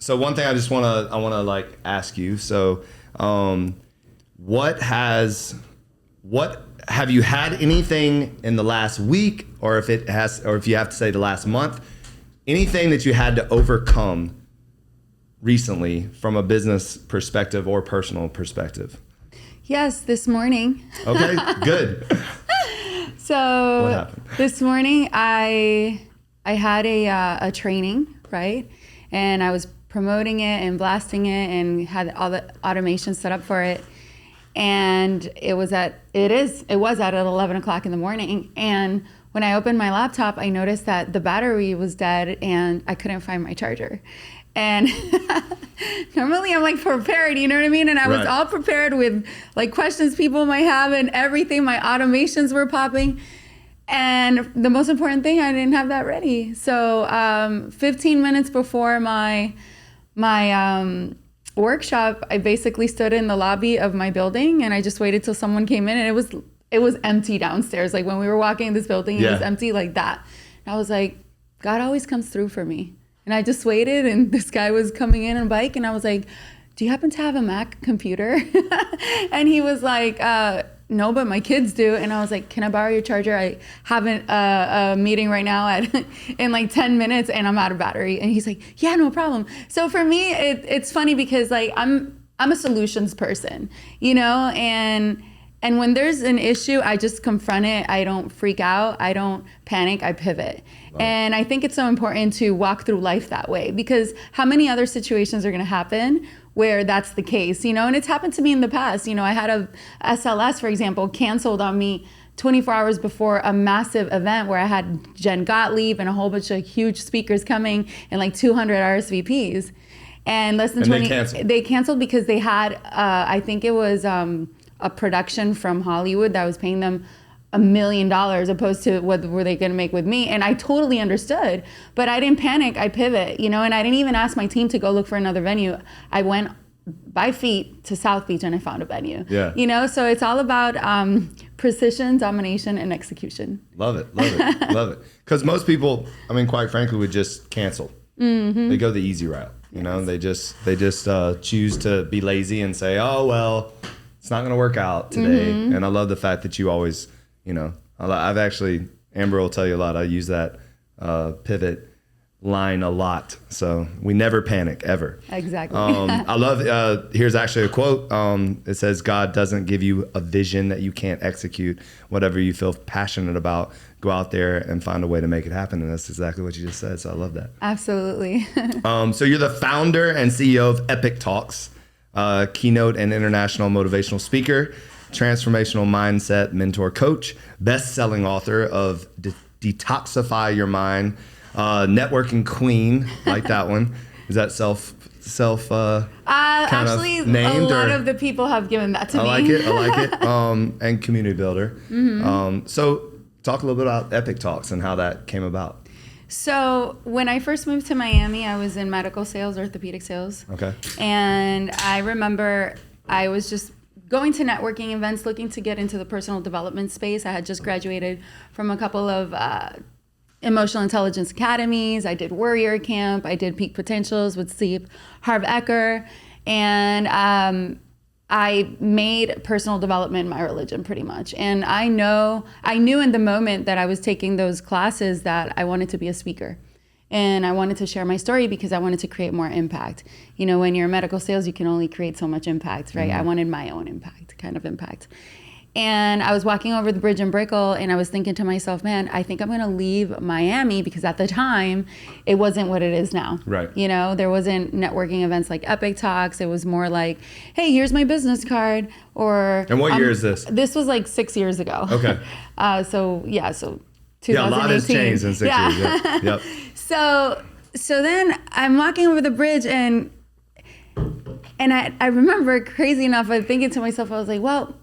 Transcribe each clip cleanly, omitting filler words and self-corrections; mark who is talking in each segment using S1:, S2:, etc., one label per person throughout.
S1: So one thing I want to like ask you. So, what have you had anything in the last week, or if you have to say the last month, anything that you had to overcome recently from a business perspective or personal perspective?
S2: Yes, this morning.
S1: Okay, good.
S2: So
S1: what happened?
S2: This morning I had a training, right? And I was promoting it and blasting it and had all the automation set up for it. And it was at 11 o'clock in the morning. And when I opened my laptop, I noticed that the battery was dead and I couldn't find my charger. And normally I'm like prepared, you know what I mean? And I was all prepared with like questions people might have and everything. My automations were popping. And the most important thing, I didn't have that ready. So 15 minutes before my workshop, I basically stood in the lobby of my building and I just waited till someone came in, and it was empty downstairs. Like when we were walking in this building, it was empty like that. And I was like, God always comes through for me. And I just waited, and this guy was coming in on a bike, and I was like, do you happen to have a Mac computer? And he was like, no, but my kids do. And I was like, can I borrow your charger? I have a meeting right now in like 10 minutes and I'm out of battery. And he's like, yeah, no problem. So for me, it's funny because like I'm a solutions person, you know, and when there's an issue, I just confront it. I don't freak out. I don't panic. I pivot. Wow. And I think it's so important to walk through life that way, because how many other situations are going to happen where that's the case, you know? And it's happened to me in the past. You know, I had a SLS, for example, canceled on me 24 hours before a massive event where I had Jen Gottlieb and a whole bunch of huge speakers coming and like 200 RSVPs. And less than 20, they canceled because they had, I think it was a production from Hollywood that was paying them $1 million opposed to what were they going to make with me. And I totally understood, but I didn't panic. I pivot, you know, and I didn't even ask my team to go look for another venue. I went by feet to South Beach and I found a venue, you know? So it's all about precision, domination, and exexecution.
S1: Love it. Love it. Because most people, I mean, quite frankly, would just cancel. Mm-hmm. They go the easy route, you know, they just choose to be lazy and say, oh, well, it's not going to work out today. Mm-hmm. And I love the fact that you always, you know, I've actually, Amber will tell you a lot. I use that pivot line a lot. So we never panic, ever.
S2: Exactly.
S1: I love, here's actually a quote. It says, God doesn't give you a vision that you can't execute. Whatever you feel passionate about, go out there and find a way to make it happen. And that's exactly what you just said. So I love that.
S2: Absolutely.
S1: So you're the founder and CEO of Epic Talks, keynote and international motivational speaker, transformational mindset mentor coach, best-selling author of Detoxify Your Mind, networking queen, like that one. Is that self
S2: actually named, a lot of the people have given that to me.
S1: I like it. And community builder. Mm-hmm. So talk a little bit about Epic Talks and how that came about.
S2: So when I first moved to Miami, I was in medical sales, orthopedic sales. Okay. And I remember I was just going to networking events, looking to get into the personal development space. I had just graduated from a couple of emotional intelligence academies. I did Warrior Camp. I did Peak Potentials with Steve Harv-Eker. And I made personal development my religion pretty much. And I knew in the moment that I was taking those classes that I wanted to be a speaker. And I wanted to share my story because I wanted to create more impact. You know, when you're in medical sales, you can only create so much impact, right? Mm-hmm. I wanted my own impact. And I was walking over the bridge in Brickell and I was thinking to myself, man, I think I'm going to leave Miami, because at the time it wasn't what it is now. Right. You know, there wasn't networking events like Epic Talks. It was more like, hey, here's my business card. And
S1: what year is this?
S2: This was like 6 years ago. Okay. So 2018.
S1: Yeah, a lot has changed in 6 years. Yeah. Yep.
S2: So then I'm walking over the bridge and I remember, crazy enough, I'm thinking to myself, I was like, well,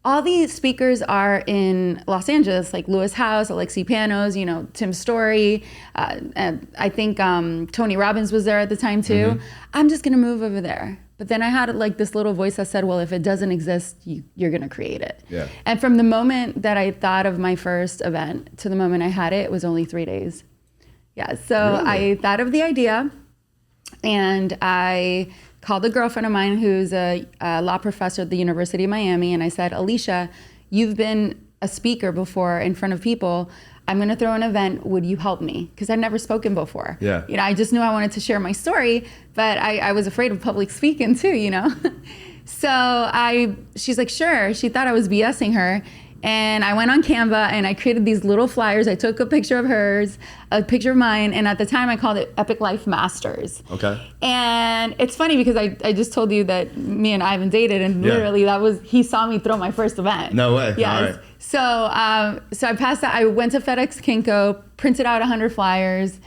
S2: all these speakers are in Los Angeles, like Lewis House, Alexi Panos, you know, Tim Story. And I think Tony Robbins was there at the time too. Mm-hmm. I'm just going to move over there. But then I had like this little voice that said, well, if it doesn't exist, you're going to create it. Yeah. And from the moment that I thought of my first event to the moment I had it, it was only 3 days. Yeah. So really? I thought of the idea. And I called a girlfriend of mine who's a law professor at the University of Miami. And I said, Alicia, you've been a speaker before in front of people. I'm going to throw an event. Would you help me? Because I'd never spoken before.
S1: Yeah.
S2: I just knew I wanted to share my story, but I was afraid of public speaking too, So she's like, sure. She thought I was BSing her. And I went on Canva and I created these little flyers. I took a picture of hers, a picture of mine. And at the time I called it Epic Life Masters.
S1: Okay.
S2: And it's funny because I just told you that me and Ivan dated, and literally he saw me throw my first event.
S1: No way.
S2: Yes.
S1: All right.
S2: So I passed that. I went to FedEx Kinko, printed out 100 flyers,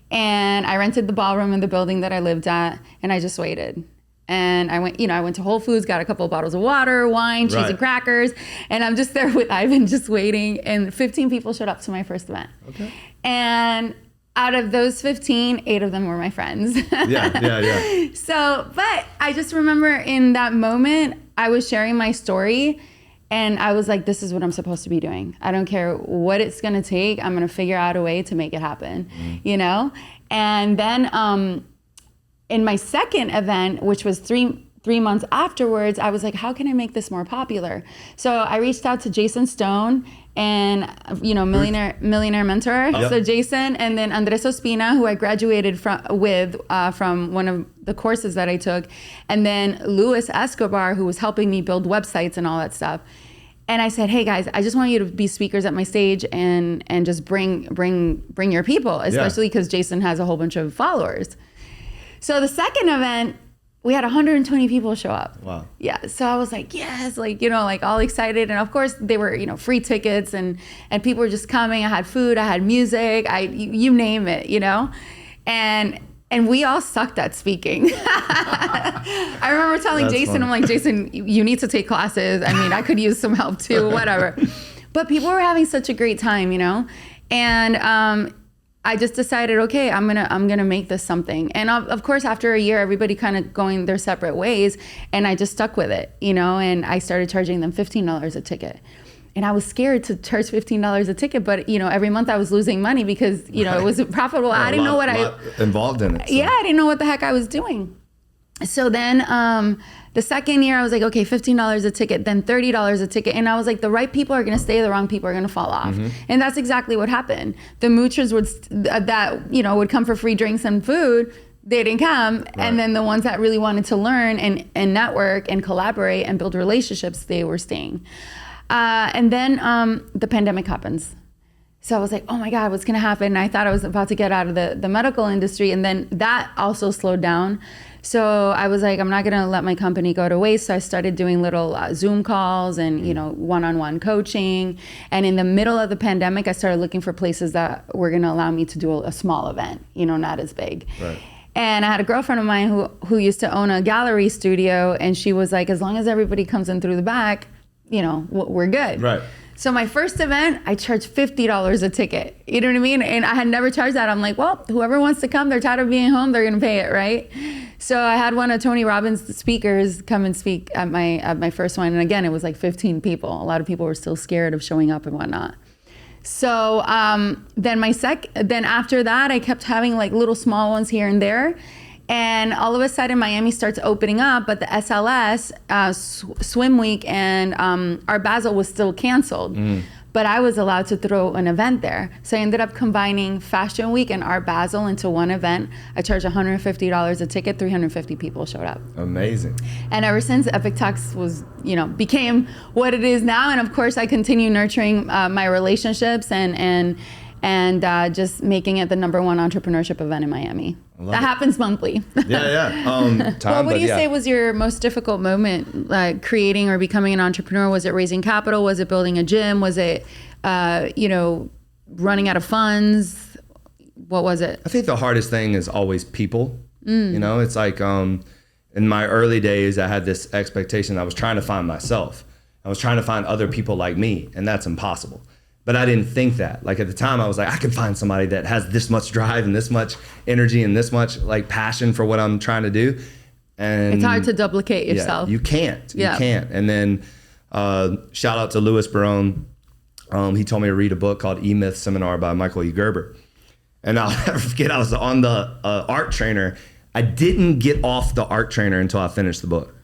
S2: and I rented the ballroom in the building that I lived at, and I just waited. And I went to Whole Foods, got a couple of bottles of water, wine, cheese and crackers, and I'm just there with Ivan just waiting, and 15 people showed up to my first event.
S1: Okay.
S2: And out of those 15, 8 of them were my friends.
S1: Yeah.
S2: So, but I just remember in that moment, I was sharing my story, and I was like, this is what I'm supposed to be doing. I don't care what it's going to take. I'm going to figure out a way to make it happen, And then in my second event, which was three months afterwards, I was like, how can I make this more popular? So I reached out to Jason Stone and, millionaire mentor. Yep. So Jason, and then Andres Ospina, who I graduated from one of the courses that I took. And then Luis Escobar, who was helping me build websites and all that stuff. And I said, hey guys, I just want you to be speakers at my stage and just bring your people, especially because Jason has a whole bunch of followers. So the second event, we had 120 people show up.
S1: Wow.
S2: Yeah. So I was like, yes, all excited. And of course they were, free tickets and people were just coming. I had food, I had music, you name it, And we all sucked at speaking. I remember telling Jason, funny. I'm like, Jason, you need to take classes. I mean, I could use some help too, whatever. But people were having such a great time, And I just decided, okay, I'm gonna make this something. And of course, after a year, everybody kind of going their separate ways, and I just stuck with it, And I started charging them $15 a ticket. And I was scared to charge $15 a ticket, but every month I was losing money because it wasn't profitable. Yeah, I didn't know what
S1: involved in it. So.
S2: Yeah, I didn't know what the heck I was doing. So then the second year I was like, okay, $15 a ticket, then $30 a ticket. And I was like, the right people are going to stay, the wrong people are going to fall off. Mm-hmm. And that's exactly what happened. The moochers would come for free drinks and food. They didn't come. Right. And then the ones that really wanted to learn and network and collaborate and build relationships, they were staying. And then the pandemic happens. So I was like, oh my God, what's going to happen? And I thought I was about to get out of the medical industry. And then that also slowed down. So I was like, I'm not going to let my company go to waste. So I started doing little Zoom calls and, one-on-one coaching. And in the middle of the pandemic, I started looking for places that were going to allow me to do a small event, not as big.
S1: Right.
S2: And I had a girlfriend of mine who used to own a gallery studio. And she was like, as long as everybody comes in through the back, we're good.
S1: Right.
S2: So my first event, I charged $50 a ticket. You know what I mean? And I had never charged that. I'm like, well, whoever wants to come, they're tired of being home, they're going to pay it, right? So I had one of Tony Robbins' speakers come and speak at my first one. And again, it was like 15 people. A lot of people were still scared of showing up and whatnot. So then after that, I kept having like little small ones here and there. And all of a sudden, Miami starts opening up, but the SLS swim week and Art Basel was still canceled. Mm. But I was allowed to throw an event there. So I ended up combining Fashion Week and Art Basel into one event. I charged $150 a ticket, 350 people showed up.
S1: Amazing.
S2: And ever since, Epic Talks became what it is now. And of course, I continue nurturing my relationships and just making it the #1 entrepreneurship event in Miami. That happens monthly.
S1: Yeah.
S2: What would you say was your most difficult moment, like creating or becoming an entrepreneur? Was it raising capital? Was it building a gym? Was it, running out of funds? What was it?
S1: I think the hardest thing is always people. It's like in my early days, I had this expectation. I was trying to find myself. I was trying to find other people like me, and that's impossible. But I didn't think that. Like at the time I was like, I can find somebody that has this much drive and this much energy and this much like passion for what I'm trying to do. And
S2: it's hard to duplicate yourself.
S1: You can't. And then shout out to Louis Barone. He told me to read a book called E-Myth Seminar by Michael E. Gerber. And I'll never forget, I was on the art trainer I didn't get off the art trainer until I finished the book.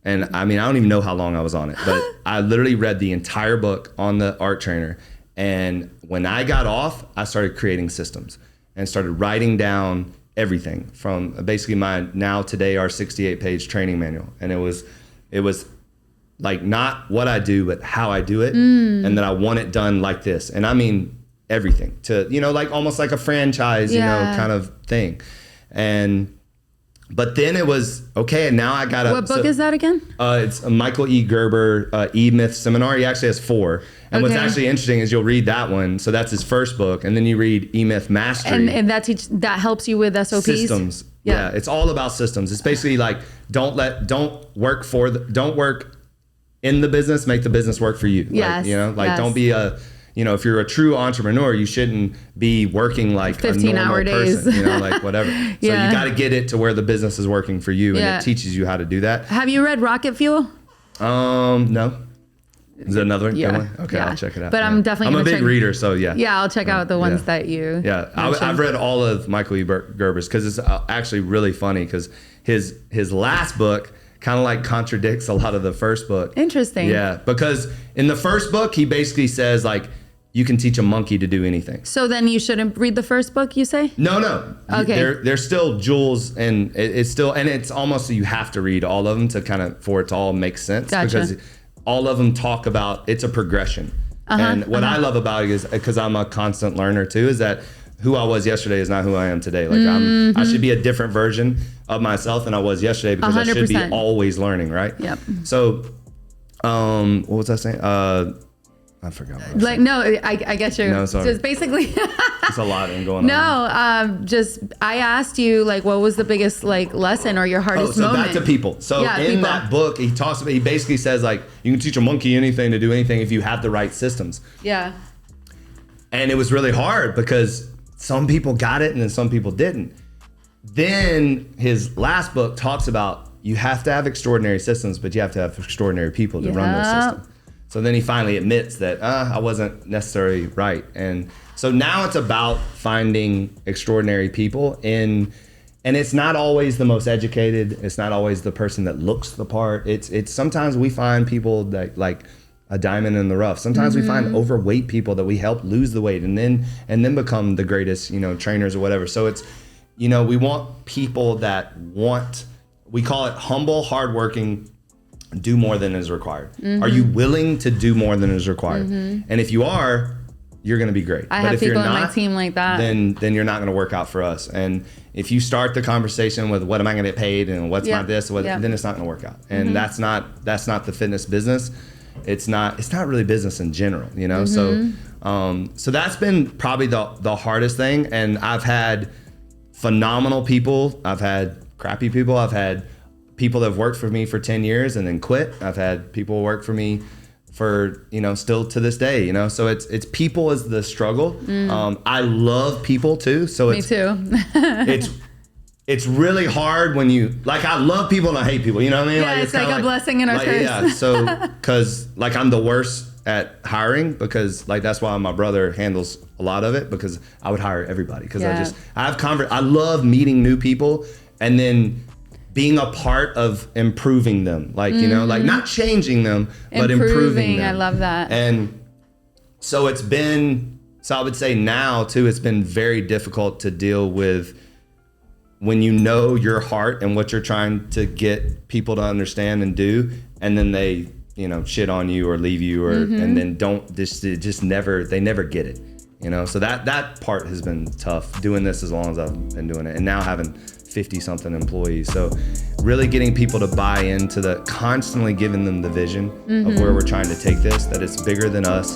S1: And I mean, I don't even know how long I was on it, but I literally read the entire book on the art trainer. And when I got off, I started creating systems and started writing down everything from basically our 68-page training manual. And it was like not what I do, but how I do it. And that I want it done like this. And I mean, everything to, like almost like a franchise, kind of thing. But then it was, okay, and now I got
S2: What book is that again?
S1: It's a Michael E. Gerber E-Myth Seminar. He actually has 4. And what's actually interesting is you'll read that one. So that's his first book. And then you read E-Myth Mastery.
S2: And that helps you with SOPs?
S1: Systems. Yeah. It's all about systems. It's basically like, don't work in the business, make the business work for you.
S2: Yes.
S1: Don't be if you're a true entrepreneur, you shouldn't be working like
S2: 15-hour days.
S1: person, like whatever. So you got to get it to where the business is working for you, and it teaches you how to do that.
S2: Have you read Rocket Fuel?
S1: No. Is it another one?
S2: Yeah.
S1: Okay, I'll check it out.
S2: But I'm definitely
S1: I'm a big reader, so yeah.
S2: Yeah, I'll check out the ones that you.
S1: Yeah, I've read all of Michael E. Gerber's because it's actually really funny because his last book kind of like contradicts a lot of the first book.
S2: Interesting.
S1: Yeah, because in the first book he basically says like, you can teach a monkey to do anything. So
S2: then you shouldn't read the first book, you say?
S1: No.
S2: Okay.
S1: There's still jewels, and it's almost you have to read all of them for it to all make sense.
S2: Gotcha.
S1: Because all of them talk about, it's a progression. And what I love about it is, because I'm a constant learner too, is that who I was yesterday is not who I am today. Like I should be a different version of myself than I was yesterday, because 100%. I should be always learning, right?
S2: Yep.
S1: So, what was I saying? I forgot what I was saying.
S2: No, I get you.
S1: No, sorry.
S2: Just basically.
S1: It's a lot going on.
S2: No, I asked you what was the biggest lesson or your hardest moment?
S1: Back to people. So that book, he basically says you can teach a monkey anything to do anything if you have the right systems.
S2: Yeah.
S1: And it was really hard because some people got it and then some people didn't. Then his last book talks about you have to have extraordinary systems, but you have to have extraordinary people to run those systems. So then he finally admits that I wasn't necessarily right. And so now it's about finding extraordinary people and it's not always the most educated. It's not always the person that looks the part. It's sometimes we find people that like a diamond in the rough. Sometimes we find overweight people that we help lose the weight and then become the greatest, trainers or whatever. So it's, we want people that we call it humble, hardworking, do more than is required. Are you willing to do more than is required? And if you are, you're going to be great.
S2: I have people on my team like that.
S1: Then you're not going to work out for us. And if you start the conversation with what am I going to get paid and what's my this, then it's not going to work out. And that's not the fitness business. It's not really business in general, So that's been probably the hardest thing. And I've had phenomenal people. I've had crappy people. I've had people that have worked for me for 10 years and then quit. I've had people work for me for, still to this day, so it's people is the struggle. I love people too. So
S2: me too.
S1: it's really hard when you, I love people and I hate people, you know what I mean?
S2: Yeah, it's like a blessing and a curse. Yeah,
S1: so, cause I'm the worst at hiring because that's why my brother handles a lot of it because I would hire everybody. Cause I love meeting new people and then being a part of improving them, not changing them, but improving them.
S2: I love that.
S1: And so I would say now too, it's been very difficult to deal with when you know your heart and what you're trying to get people to understand and do, and then they, shit on you or leave you and then they never get it, So that part has been tough doing this as long as I've been doing it and now having 50 something employees. So really getting people to buy into constantly giving them the vision of where we're trying to take this, that it's bigger than us.